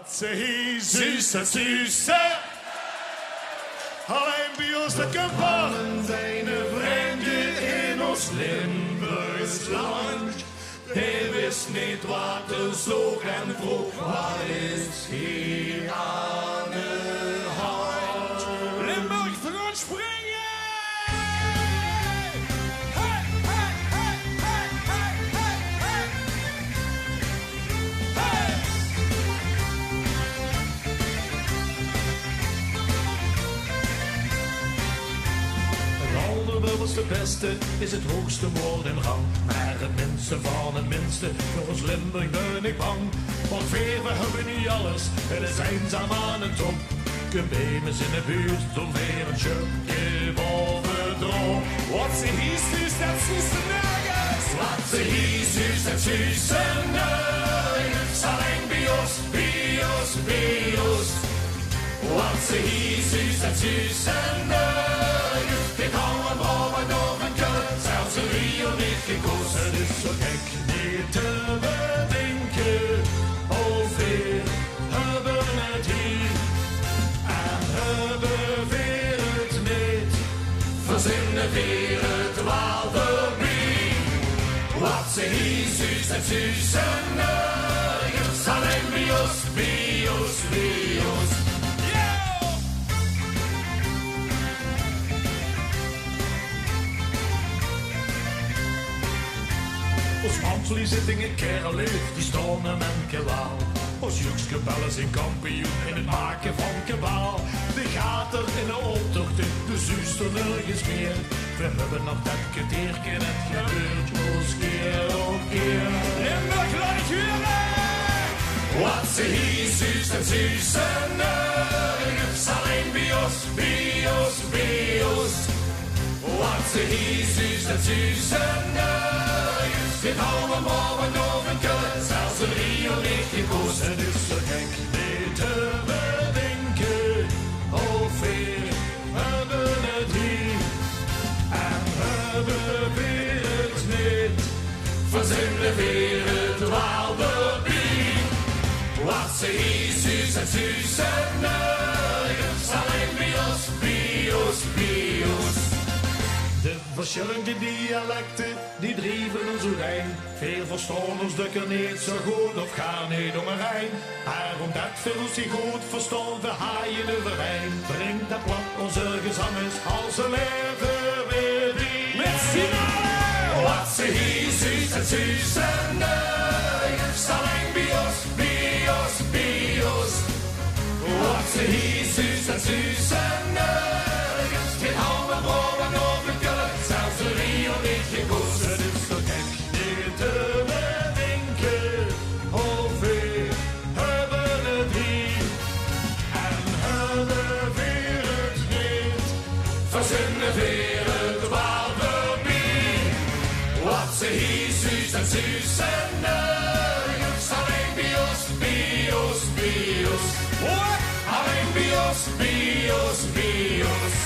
Wat ze hier zussen, zussen. Alleen bij ons de kampen. Zijn vreemden in ons Limburgs land. Hij wist niet wat er zoog en vroeg. Wat is hier aan de hand? Limburg voor ons springen! Hey, hey, hey, hey, hey, hey, hey. Hey! Het beste is het hoogste woord in rang. Maar het minste van het minste, voor ons Limburg ben ik bang. Want veer, we hebben niet alles, het is eenzaam aan het top. Gebemes in de buurt, doen weer een chukje bovendrom. Wat ze hier zuust, dat zussen nergens. Wat ze hier zuust, dat zussen nergens. Alleen bij ons, bij ons, bij ons. Wat ze hier zuust, dat zussen nergens. Ik hou een bal en nog een kut, zelfs een Rio niet gekozen. Het is zo gek niet te bedenken. Hoeveel hebben het hier en hebben weer het niet. Verzinnen weer het waalderbier. Wat ze hier zuust, dat zussen nergens. Alleen bij ons, bij ons, bij ons. Ons Manslie zit in een kerelleef, die stonen en kewaal. Ons jukskebellen zijn kampioen in het maken van kebaal. De gaten in de optocht in de zuster nergens meer. We hebben nog dat keteerken, het gebeurt ons keer op keer. Limburg, laat ik huren! Wat ze hier zuust en zussen nergens. Alleen bij ons, bij ons, bij ons. Wat ze hier zuust en zussen nergens. Dit houden morgen nog een kut, zelfs een Rio niet gekozen. Het is zo gek niet te bedenken. Hoeveel hebben het hier en hebben weer het niet. Verzinnen weer het waalderbier. Wat ze hier zuust en zussen nergens. Alleen bij ons, bij ons, bij ons. De verschillende dialecten, die drieven ons doorheen. Veel verstaan ons dukker niet zo goed of gaan niet om een Rijn. Maar omdat we ons niet goed verstaan, we haaien overheen. Brengt dat plat onze gezangers als ze leven weer die. Met finale! Wat ze hier zuust en zussen nergens. Alleen bij ons, bij ons, bij ons. Wat ze hier zuust en zussen nergens. Dit houden we morgen nog een kut, zelfs een Rio niet gekozen. Het is zo gek niet te bedenken. Hoeveel hebben het hier en hebben weer het niet. Verzinnen weer het waalderbier. Wat ze hier zuust en zussen nergens. Alleen bij ons, bij ons, bij ons. Alleen bij ons, bij ons, bij ons.